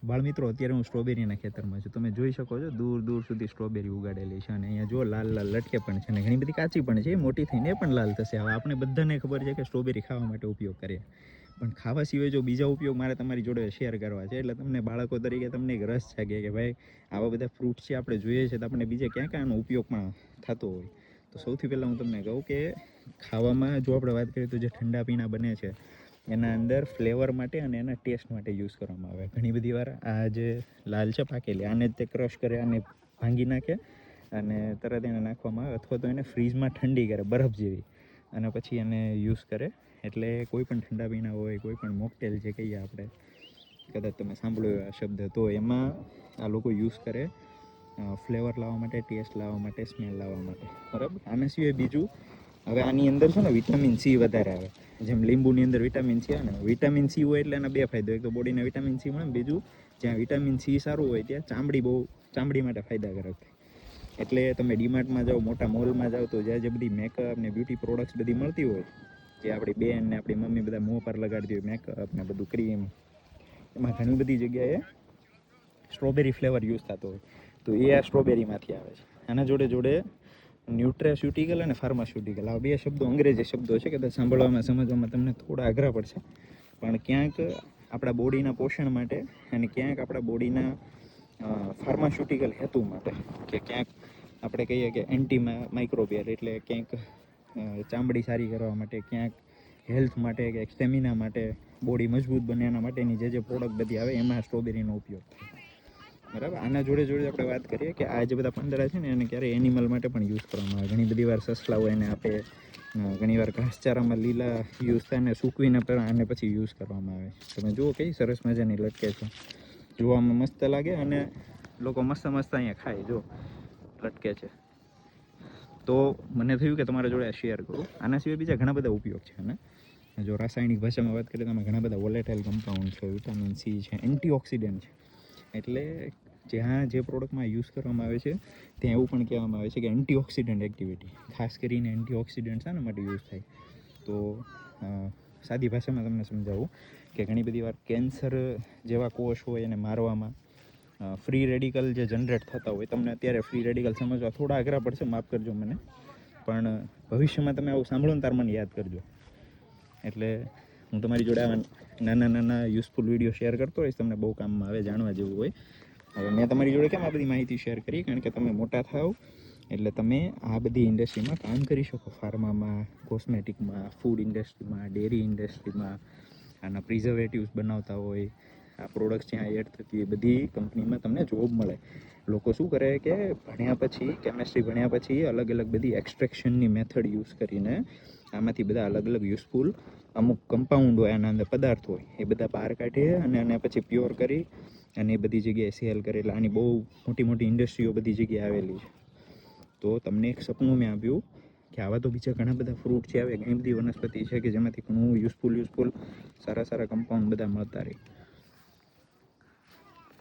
બાળ મિત્રો, અત્યારે હું સ્ટ્રોબેરીના ખેતરમાં છું. તમે જોઈ શકો છો દૂર દૂર સુધી સ્ટ્રોબેરી ઉગાડેલી છે અને અહીંયા જો લાલ લાલ લટકે પણ છે અને ઘણી બધી કાચી પણ છે. મોટી થઈને પણ લાલ થશે. હવે આપણે બધાને ખબર છે કે સ્ટ્રોબેરી ખાવા માટે ઉપયોગ કરીએ, પણ ખાવા સિવાય જો બીજા ઉપયોગ મારે તમારી જોડે શેર કરવા છે. એટલે તમને બાળકો તરીકે તમને એક રસ જાગે કે ભાઈ આવા બધા ફ્રૂટ છે આપણે જોઈએ છે તો આપણે બીજે ક્યાં ક્યાં આનો ઉપયોગ પણ થતો હોય. તો સૌથી પહેલાં હું તમને કહું કે ખાવામાં જો આપણે વાત કરીએ તો જે ઠંડા પીણા બને છે એના અંદર ફ્લેવર માટે અને એના ટેસ્ટ માટે યુઝ કરવામાં આવે. ઘણી બધી વાર આ જે લાલ છે પાકેલી, આને જ તે ક્રશ કરે, આને ભાંગી નાખે અને તરત એને નાખવામાં આવે, અથવા તો એને ફ્રીજમાં ઠંડી કરે બરફ જેવી અને પછી એને યુઝ કરે. એટલે કોઈ પણ ઠંડા પીણા હોય, કોઈ પણ મોકટેલ જે કહીએ આપણે, કદાચ તમે સાંભળ્યો આ શબ્દ, તો એમાં આ લોકો યુઝ કરે ફ્લેવર લાવવા માટે, ટેસ્ટ લાવવા માટે, સ્મેલ લાવવા માટે, બરાબર. આના સિવાય બીજું, હવે આની અંદર છે ને વિટામિન સી વધારે આવે. જેમ લીંબુની અંદર વિટામિન સી આવે ને, વિટામિન સી હોય એટલે એના બે ફાયદા. એક તો બોડીને વિટામિન સી મળે, બીજું જ્યાં વિટામિન સી સારું હોય ત્યાં ચામડી માટે ફાયદાકારક થાય. એટલે તમે ડીમાર્ટમાં જાઓ, મોટા મોલમાં જાઓ, તો જ્યાં જે બધી મેકઅપ ને બ્યુટી પ્રોડક્ટ્સ બધી મળતી હોય, જે આપણી બેન ને આપણી મમ્મી બધા મોં પર લગાડતી હોય, મેકઅપ ને બધું ક્રીમ, એમાં ઘણી બધી જગ્યાએ સ્ટ્રોબેરી ફ્લેવર યુઝ થતો હોય. તો એ આ સ્ટ્રોબેરીમાંથી આવે છે. આના જોડે જોડે ન્યુટ્રાસ્યુટિકલ અને ફાર્માસ્યુટિકલ, આ બે શબ્દો અંગ્રેજી શબ્દો છે, કદાચ સાંભળવામાં સમજવામાં તમને થોડા અઘરા પડશે, પણ ક્યાંક આપણા બોડીના પોષણ માટે અને ક્યાંક આપણા બોડીના ફાર્માસ્યુટિકલ હેતુ માટે, કે ક્યાંક આપણે કહીએ કે એન્ટી માઇક્રોબિયલ, એટલે ક્યાંક ચામડી સારી કરવા માટે, ક્યાંક હેલ્થ માટે, કે સ્ટેમિના માટે, બોડી મજબૂત બને એના માટેની જે પ્રોડક્ટ બધી આવે એમાં સ્ટ્રોબેરીનો ઉપયોગ થાય, બરાબર. આના જોડે જોડે આપણે વાત કરીએ કે આ જે બધા પાંદડા છે ને એને ક્યારેય એનિમલ માટે પણ યુઝ કરવામાં આવે. ઘણી બધી વાર સસલાઓ એને આપે, ઘણીવાર ઘાસચારામાં લીલા યુઝ થાય ને સૂકવીને પણ આને પછી યુઝ કરવામાં આવે. તમે જુઓ કઈ સરસ મજાની લટકે છે, જોવામાં મસ્ત લાગે અને લોકો મસ્ત મસ્ત અહીંયા ખાય. જો લટકે છે, તો મને થયું કે તમારા જોડે શેર કરું. આના સિવાય બીજા ઘણા બધા ઉપયોગ છે. અને જો રાસાયણિક ભાષામાં વાત કરીએ તો આમાં ઘણા બધા વોલેટાઇલ કમ્પાઉન્ડ છે, વિટામિન સી છે, એન્ટીઓક્સિડન્ટ છે. એટલે જ્યાં જે પ્રોડક્ટમાં યુઝ કરવામાં આવે છે ત્યાં એવું પણ કહેવામાં આવે છે કે એન્ટીઓક્સિડન્ટ એક્ટિવિટી, ખાસ કરીને એન્ટીઓક્સિડન્ટ શાના માટે યુઝ થાય. તો સાદી ભાષામાં તમને સમજાવું કે ઘણી બધી વાર કેન્સર જેવા કોષ હોય એને મારવામાં ફ્રી રેડિકલ જે જનરેટ થતા હોય, તમને અત્યારે ફ્રી રેડિકલ સમજવા થોડા અઘરા પડશે, માફ કરજો મને, પણ ભવિષ્યમાં તમે આવું સાંભળો ને તાર મને યાદ કરજો. એટલે હું તમારી જોડે આવા નાના નાના યુઝફુલ વિડીયો શેર કરતો હોઈશ, તમને બહુ કામમાં આવે, જાણવા જેવું હોય. હવે મેં તમારી જોડે કેમ આ બધી માહિતી શેર કરી, કારણ કે તમે મોટા થાવ એટલે તમે આ બધી ઇન્ડસ્ટ્રીમાં કામ કરી શકો. ફાર્મામાં, કોસ્મેટિકમાં, ફૂડ ઇન્ડસ્ટ્રીમાં, ડેરી ઇન્ડસ્ટ્રીમાં, આના પ્રિઝર્વેટિવ્સ બનાવતા હોય, આ પ્રોડક્ટ્સ જ્યાં એડ થતી હોય, બધી કંપનીમાં તમને જોબ મળે. લોકો શું કરે કે ભણ્યા પછી, કેમેસ્ટ્રી ભણ્યા પછી અલગ અલગ બધી એક્સટ્રેક્શનની મેથડ યુઝ કરીને આમાંથી બધા અલગ અલગ યુઝફુલ અમુક કમ્પાઉન્ડ હોય, આના અંદર પદાર્થ હોય, એ બધા બહાર કાઢીએ અને એને પછી પ્યોર કરી અને એ બધી જગ્યાએ સેલ કરે. એટલે આની બહુ મોટી મોટી ઇન્ડસ્ટ્રીઓ બધી જગ્યાએ આવેલી છે. તો તમને એક સપનું મેં આપ્યું કે આવા તો બીજા ઘણા બધા ફ્રૂટ છે, આવે ઘણી બધી વનસ્પતિ છે કે જેમાંથી ઘણું યુઝફુલ સારા સારા કમ્પાઉન્ડ બધા મળતા રહે.